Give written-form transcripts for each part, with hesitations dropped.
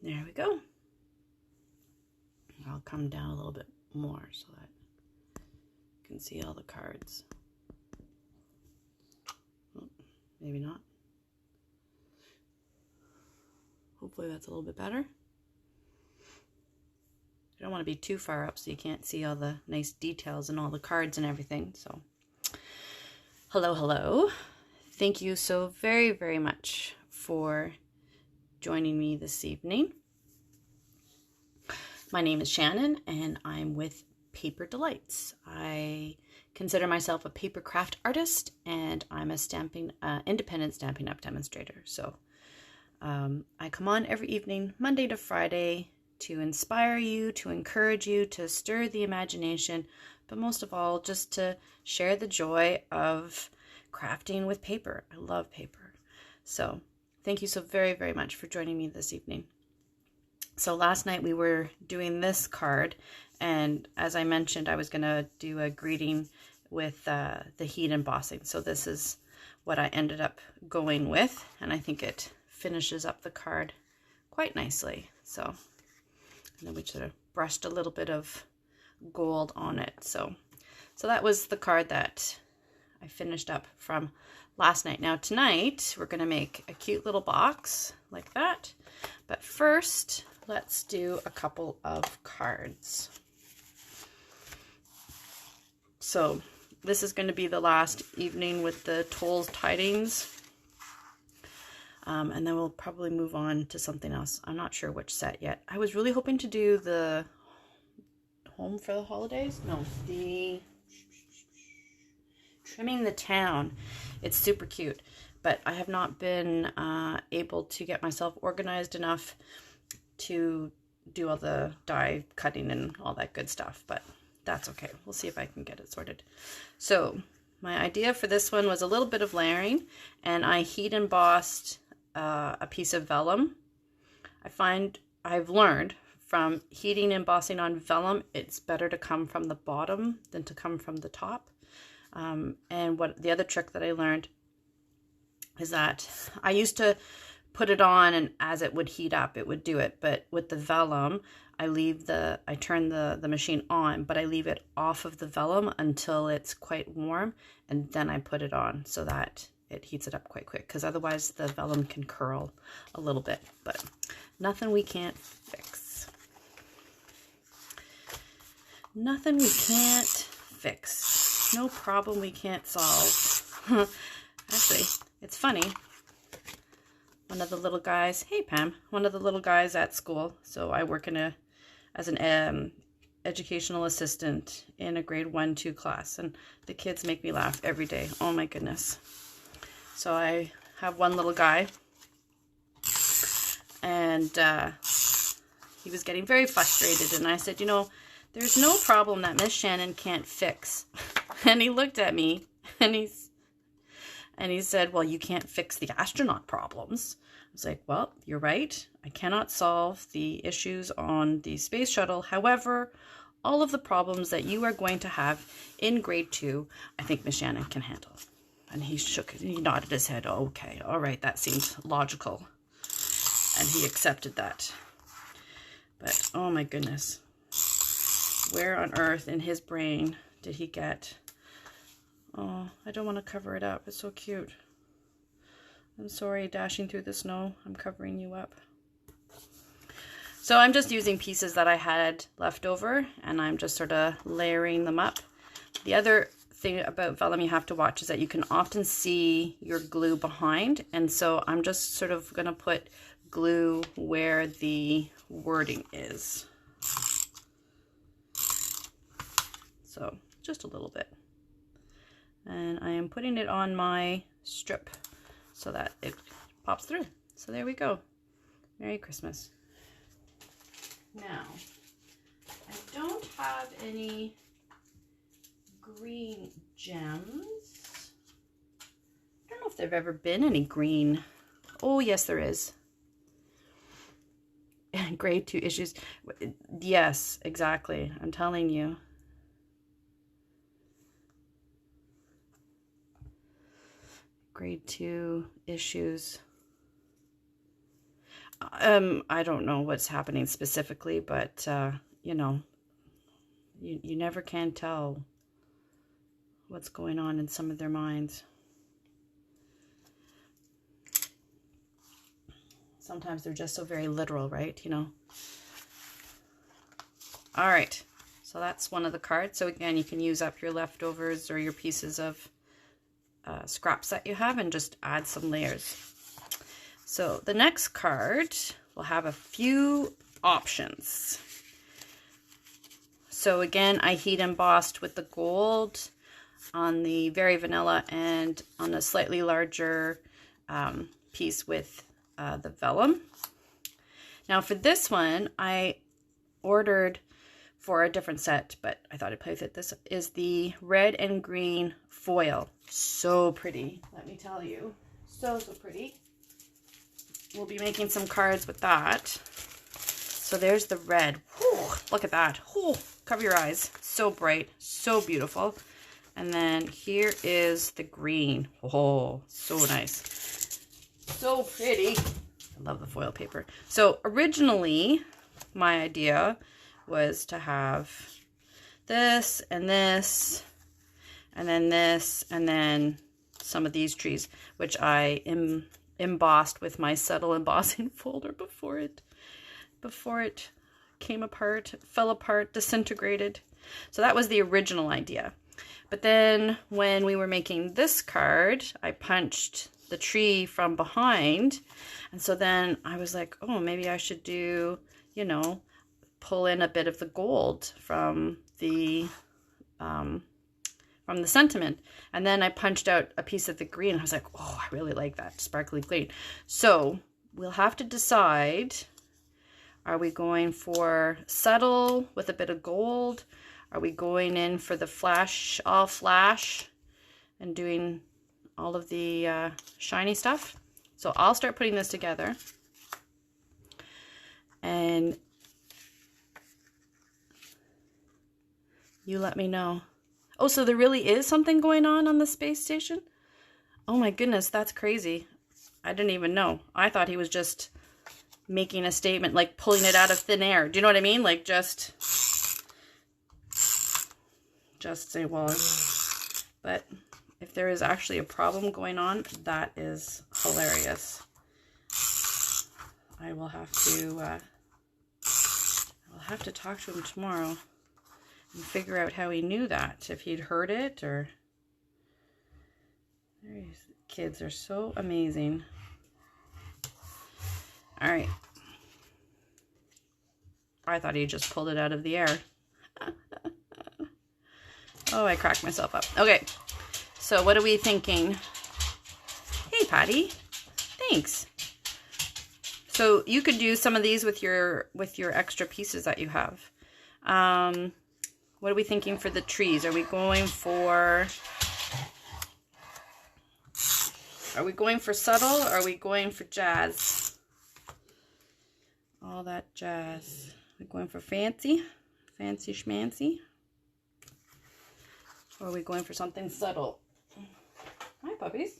There we go. I'll come down a little bit more so that you can see all the cards. Oh, maybe not. Hopefully that's a little bit better. I don't want to be too far up so you can't see all the nice details and all the cards and everything. So, hello, hello. Thank you so very, very much for joining me this evening. My name is Shannon and I'm with Paper Delights. I consider myself a paper craft artist and I'm a independent Stampin' Up! Demonstrator. So I come on every evening, Monday to Friday, to inspire you, to encourage you, to stir the imagination, but most of all, just to share the joy of crafting with paper. I love paper. So thank you so very, very much for joining me this evening. So last night we were doing this card, and as I mentioned, I was going to do a greeting with the heat embossing. So this is what I ended up going with, and I think it finishes up the card quite nicely. So, and then we sort of brushed a little bit of gold on it. So that was the card that I finished up from last night. Now tonight we're going to make a cute little box like that. But first, let's do a couple of cards. So this is going to be the last evening with the Toile Tidings. And then we'll probably move on to something else. I'm not sure which set yet. I was really hoping to do the Home for the Holidays. No, the Trimming the Town. It's super cute, but I have not been able to get myself organized enough to do all the die cutting and all that good stuff, but that's okay. We'll see if I can get it sorted. So my idea for this one was a little bit of layering, and I heat embossed a piece of vellum. I've learned from heating embossing on vellum, it's better to come from the bottom than to come from the top. And what the other trick that I learned is that I used to put it on, and as it would heat up, it would do it. But with the vellum, I turn the machine on, but I leave it off of the vellum until it's quite warm, and then I put it on so that it heats it up quite quick, because otherwise the vellum can curl a little bit. But nothing we can't fix. Nothing we can't fix. No problem we can't solve. Actually, it's funny. One of the little guys, hey Pam, one of the little guys at school, so I work as an educational assistant in a grade 1-2 class, and the kids make me laugh every day. Oh my goodness. So I have one little guy, and he was getting very frustrated, and I said, you know, there's no problem that Miss Shannon can't fix. And he looked at me, and he said, well, you can't fix the astronaut problems. I was like, well, you're right. I cannot solve the issues on the space shuttle. However, all of the problems that you are going to have in grade 2, I think Miss Shannon can handle. And he nodded his head. Oh, okay, all right, that seems logical. And he accepted that. But, oh my goodness. Where on earth in his brain did he get... Oh, I don't want to cover it up. It's so cute. I'm sorry, dashing through the snow. I'm covering you up. So I'm just using pieces that I had left over, and I'm just sort of layering them up. The other thing about vellum you have to watch is that you can often see your glue behind, and so I'm just sort of going to put glue where the wording is. So just a little bit. And I am putting it on my strip so that it pops through. So there we go. Merry Christmas. Now, I don't have any green gems. I don't know if there've ever been any green. Oh, yes, there is. Grade 2 issues. Yes, exactly. I'm telling you. Grade 2 issues. I don't know what's happening specifically, but, you know, you never can tell what's going on in some of their minds. Sometimes they're just so very literal, right? You know. All right. So that's one of the cards. So again, you can use up your leftovers or your pieces of scraps that you have and just add some layers. So the next card will have a few options. So again, I heat embossed with the gold on the very vanilla and on a slightly larger piece with the vellum. Now for this one, I ordered for a different set, but I thought I'd play with it. This is the red and green foil. So pretty, let me tell you. So pretty. We'll be making some cards with that. So there's the red. Whew, look at that. Whew, cover your eyes. So bright, so beautiful. And then here is the green. Oh, so nice. So pretty. I love the foil paper. So originally, my idea was to have this, and then this, and then some of these trees, which I embossed with my subtle embossing folder before it came apart, fell apart, disintegrated. So that was the original idea. But then when we were making this card, I punched the tree from behind. And so then I was like, oh, maybe I should do, you know, pull in a bit of the gold from the sentiment. And then I punched out a piece of the green. I was like, oh, I really like that sparkly green. So we'll have to decide, are we going for subtle with a bit of gold? Are we going in for the flash, all flash, and doing all of the shiny stuff? So I'll start putting this together. And you let me know. Oh, so there really is something going on the space station? Oh my goodness, that's crazy. I didn't even know. I thought he was just making a statement, like pulling it out of thin air. Do you know what I mean? Like just say, well, but if there is actually a problem going on, that is hilarious. I will have to talk to him tomorrow and figure out how he knew that, if he'd heard it or... Kids are so amazing. All right. I thought he just pulled it out of the air. Oh, I cracked myself up. Okay, so what are we thinking? Hey, Patty. Thanks. So you could do some of these with your extra pieces that you have. What are we thinking for the trees? Are we going for subtle, or are we going for jazz? All that jazz. Are we going for fancy schmancy? Or are we going for something subtle? Hi, puppies.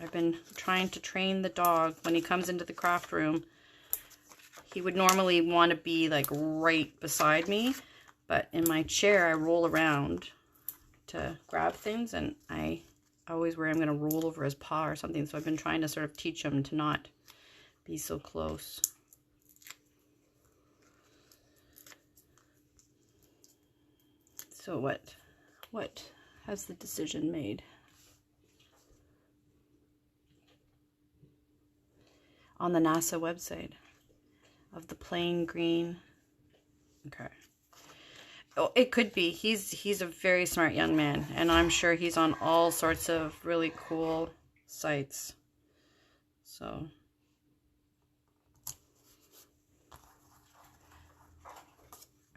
I've been trying to train the dog when he comes into the craft room. He would normally want to be like right beside me, but in my chair I roll around to grab things, and I always worry I'm going to roll over his paw or something. So I've been trying to sort of teach him to not be so close. So what has the decision made? On the NASA website of the plain green. Okay. Oh, it could be. He's a very smart young man, and I'm sure he's on all sorts of really cool sites. So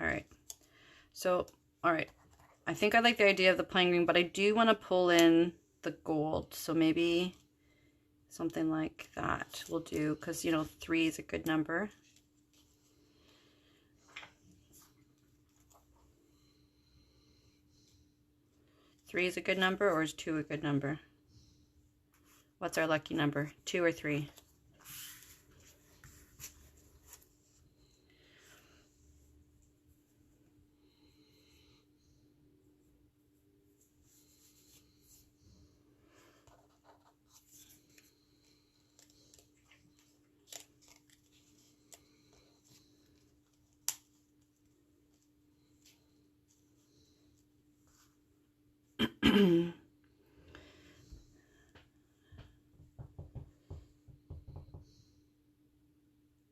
all right. So all right. I think I like the idea of the plain green, but I do want to pull in the gold. So maybe something like that will do, because, you know, 3 is a good number. Three is a good number, or is 2 a good number? What's our lucky number? 2 or 3?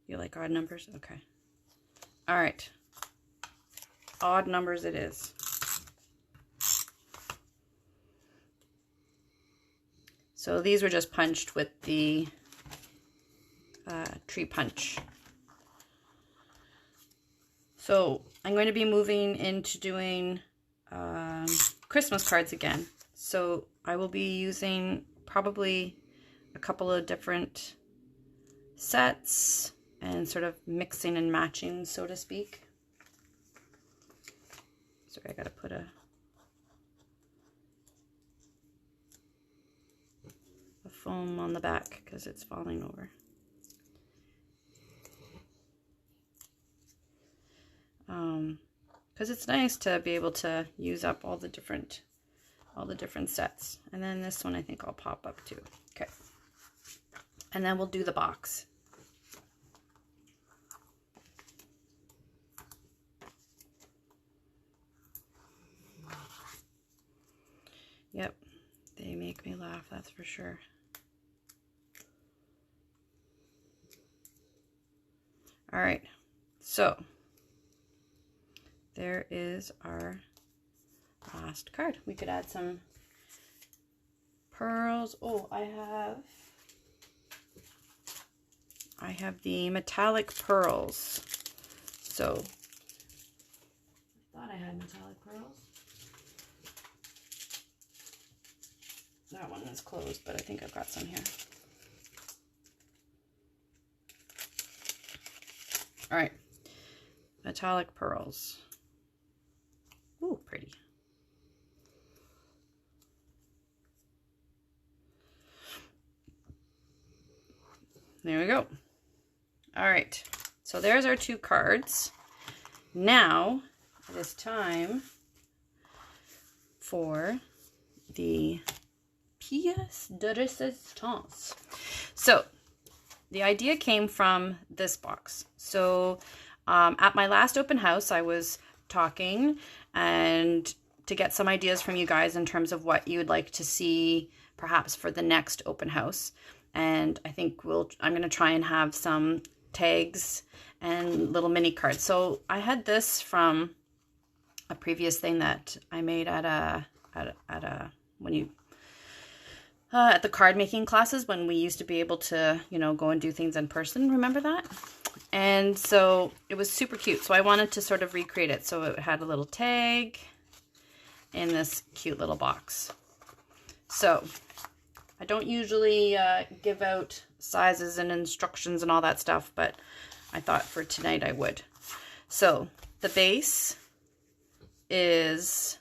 You like odd numbers? Okay. All right. Odd numbers it is. So these were just punched with the tree punch. So I'm going to be moving into doing Christmas cards again. So I will be using probably a couple of different sets and sort of mixing and matching, so to speak. Sorry, I gotta put a foam on the back because it's falling over. Because it's nice to be able to use up all the different sets. And then this one I think I'll pop up too. Okay. And then we'll do the box. Yep, they make me laugh, that's for sure. All right, so there is our last card. We could add some pearls. Oh, I have the metallic pearls. So I thought I had metallic pearls. That one is closed, but I think I've got some here. All right, metallic pearls. Ooh, pretty. There we go. All right, so there's our 2 cards. Now it is time for the pièce de résistance. So the idea came from this box. So at my last open house, I was talking and to get some ideas from you guys in terms of what you would like to see perhaps for the next open house. And I think I'm going to try and have some tags and little mini cards. So I had this from a previous thing that I made at the card making classes when we used to be able to, you know, go and do things in person. Remember that? And so it was super cute. So I wanted to sort of recreate it. So it had a little tag in this cute little box. So I don't usually give out sizes and instructions and all that stuff, but I thought for tonight I would. So the base is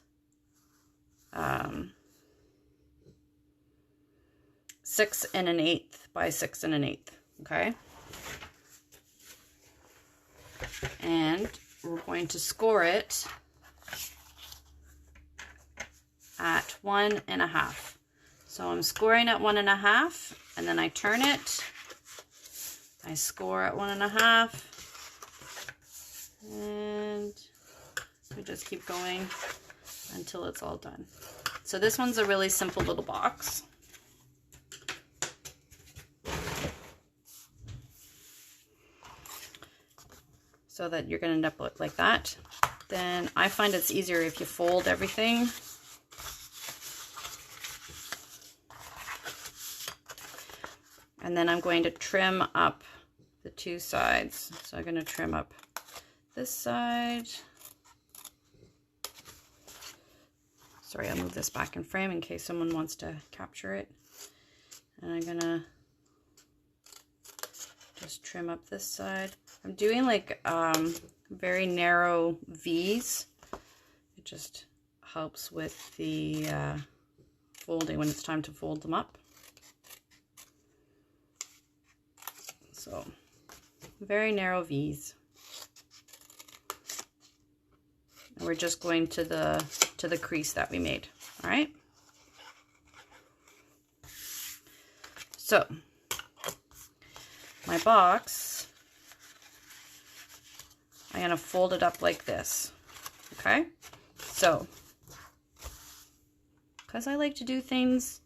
6 1/8 by 6 1/8, okay? And we're going to score it at 1 1/2. So I'm scoring at 1 1/2, and then I turn it. I score at 1 1/2, and I just keep going until it's all done. So this one's a really simple little box. So that you're going to end up like that. Then I find it's easier if you fold everything. And then I'm going to trim up the 2 sides. So I'm going to trim up this side. Sorry, I'll move this back in frame in case someone wants to capture it. And I'm going to Just trim up this side. I'm doing like very narrow V's. It just helps with the folding when it's time to fold them up. So very narrow V's. And we're just going to the crease that we made. All right. So my box, I'm going to fold it up like this, okay? So, because I like to do things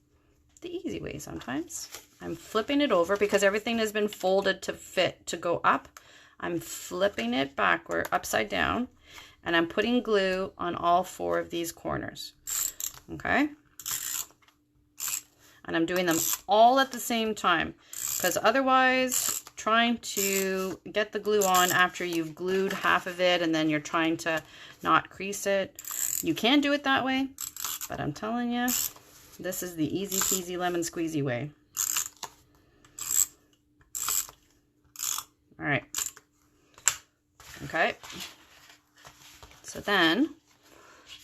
the easy way sometimes, I'm flipping it over because everything has been folded to fit to go up. I'm flipping it backward, upside down, and I'm putting glue on all 4 of these corners, okay? And I'm doing them all at the same time, because otherwise trying to get the glue on after you've glued half of it and then you're trying to not crease it, you can do it that way, but I'm telling you, this is the easy peasy lemon squeezy way. All right. Okay. So then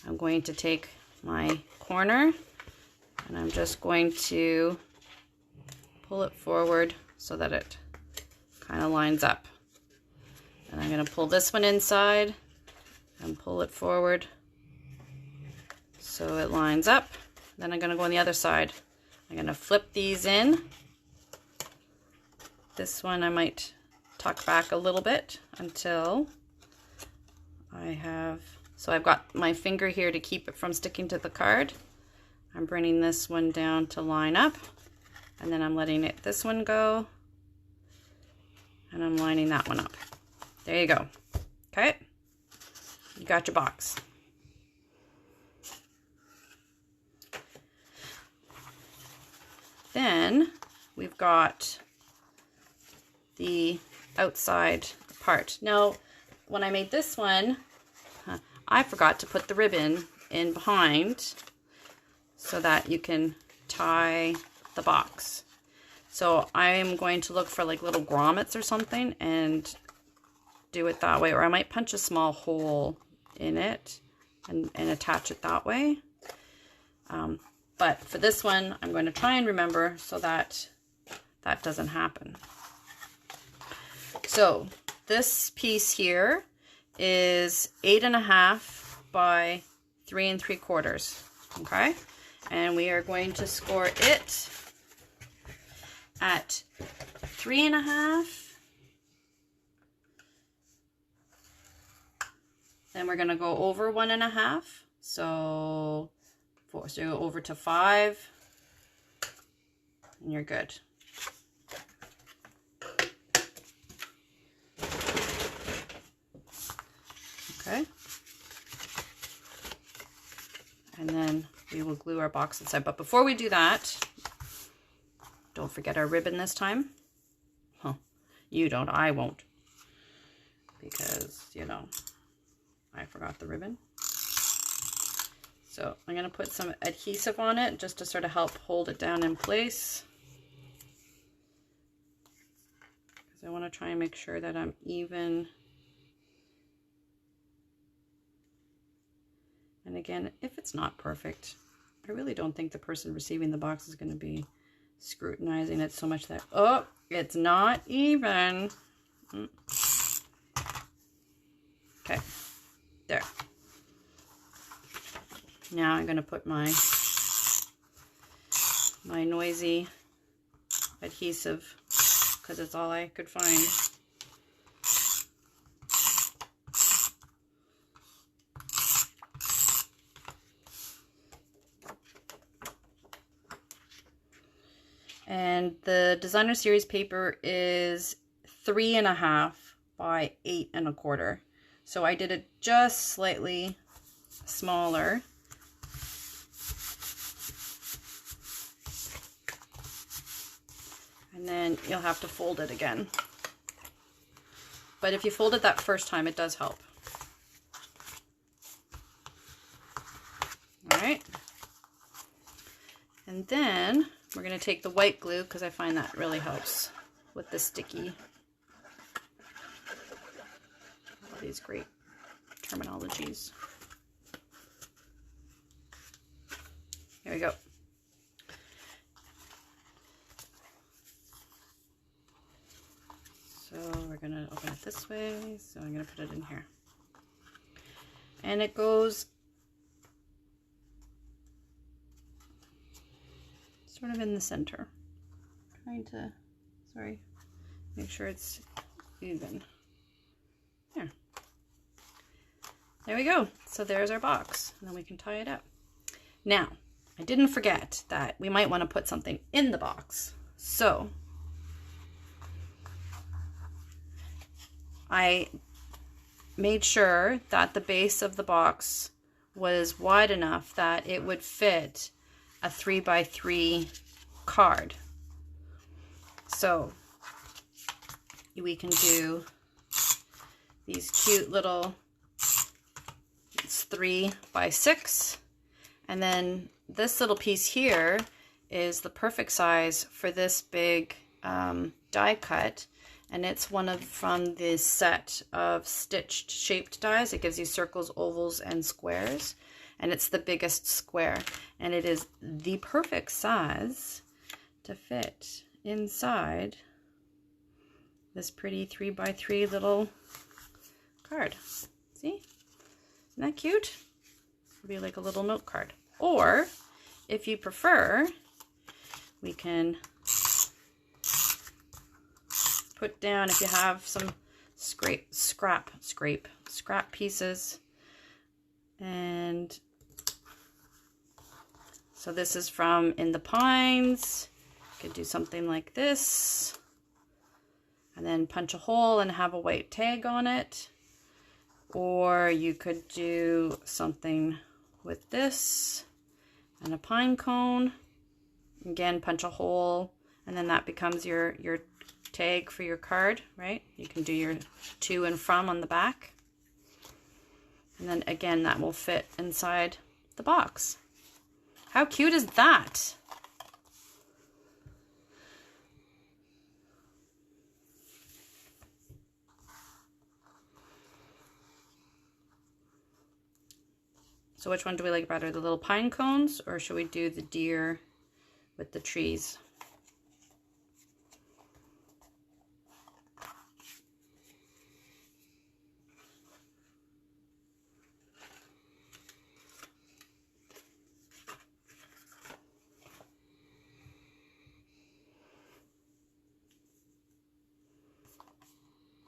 I'm going to take my corner and I'm just going to pull it forward so that it kind of lines up. And I'm going to pull this one inside and pull it forward so it lines up. Then I'm going to go on the other side. I'm going to flip these in. This one I might tuck back a little bit until I have, so I've got my finger here to keep it from sticking to the card. I'm bringing this one down to line up, and then I'm letting this one go, and I'm lining that one up. There you go. Okay, you got your box. Then we've got the outside part. Now, when I made this one, I forgot to put the ribbon in behind so that you can tie the box. So I'm going to look for like little grommets or something and do it that way, or I might punch a small hole in it and attach it that way. But for this one, I'm going to try and remember so that that doesn't happen. So this piece here is 8.5 by 3 3/4. Okay, and we are going to score it at 3.5. Then we're going to go over 1.5. So 4. So you go over to 5, and you're good. Okay. And then we will glue our box inside. But before we do that, don't forget our ribbon this time. Huh. You don't, I won't. Because, you know, I forgot the ribbon. So I'm going to put some adhesive on it just to sort of help hold it down in place. Because I want to try and make sure that I'm even. And again, if it's not perfect, I really don't think the person receiving the box is going to be scrutinizing it so much that, oh, it's not even. Okay, there. Now I'm going to put my noisy adhesive, because it's all I could find. And the designer series paper is 3.5 by 8 1/4. So I did it just slightly smaller. And then you'll have to fold it again. But if you fold it that first time, it does help. All right. And then we're going to take the white glue, because I find that really helps with the sticky these great terminologies. Here we go. So we're going to open it this way. So I'm going to put it in here. And it goes sort of in the center. Trying to, sorry, make sure it's even. There. There we go. So there's our box. And then we can tie it up. Now, I didn't forget that we might want to put something in the box. So I made sure that the base of the box was wide enough that it would fit a 3x3 card. So we can do these cute little, it's 3x6, and then this little piece here is the perfect size for this big die cut, and it's from this set of stitched shaped dies. It gives you circles, ovals, and squares, and it's the biggest square, and it is the perfect size to fit inside this pretty 3x3 little card. See? Isn't that cute? It'll be like a little note card. Or, if you prefer, we can put down, if you have some scrap pieces. And so this is from In the Pines. You could do something like this. And then punch a hole and have a white tag on it. Or you could do something with this and a pine cone. Again, punch a hole, and then that becomes your tag for your card, right? You can do your to and from on the back. And then again, that will fit inside the box. How cute is that? So which one do we like better, the little pine cones, or should we do the deer with the trees?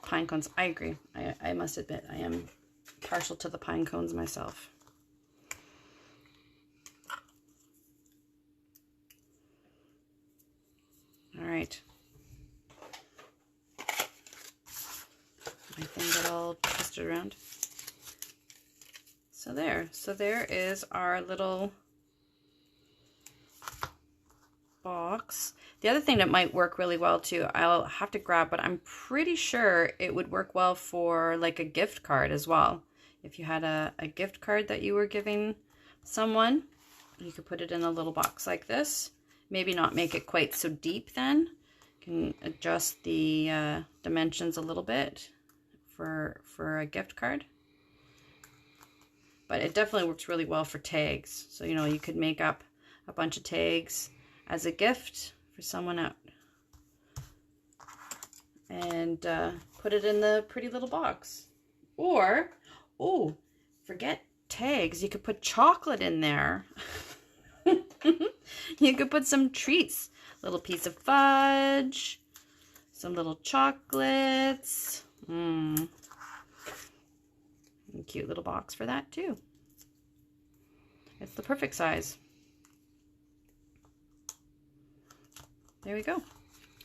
Pine cones, I agree. I must admit, I am partial to the pine cones myself. All right. I think I'll twist it around. So there is our little box. The other thing that might work really well too, I'll have to grab, but I'm pretty sure it would work well for like a gift card as well. If you had a gift card that you were giving someone, you could put it in a little box like this. Maybe not make it quite so deep then. You can adjust the dimensions a little bit for a gift card. But it definitely works really well for tags. So, you know, you could make up a bunch of tags as a gift for someone out. And put it in the pretty little box. Or, oh, forget tags. You could put chocolate in there. You could put some treats. A little piece of fudge. Some little chocolates. And cute little box for that too. It's the perfect size. There we go.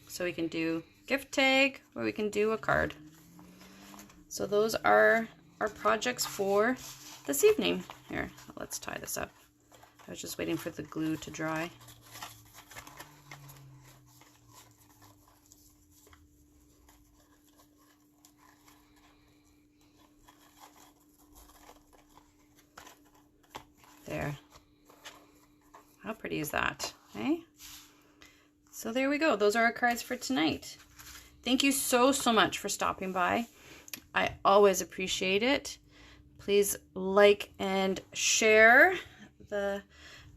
So we can do gift tag or we can do a card. So those are our projects for this evening. Here, let's tie this up. I was just waiting for the glue to dry. There. How pretty is that, eh? So there we go. Those are our cards for tonight. Thank you so much for stopping by. I always appreciate it. Please like and share. The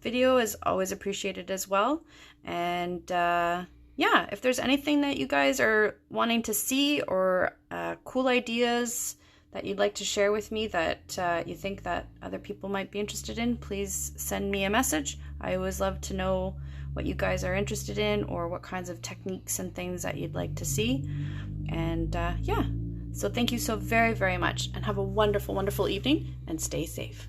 video is always appreciated as well. And yeah, if there's anything that you guys are wanting to see or cool ideas that you'd like to share with me that you think that other people might be interested in, please send me a message. I always love to know what you guys are interested in or what kinds of techniques and things that you'd like to see. And yeah, so thank you so very, very much, and have a wonderful, wonderful evening, and stay safe.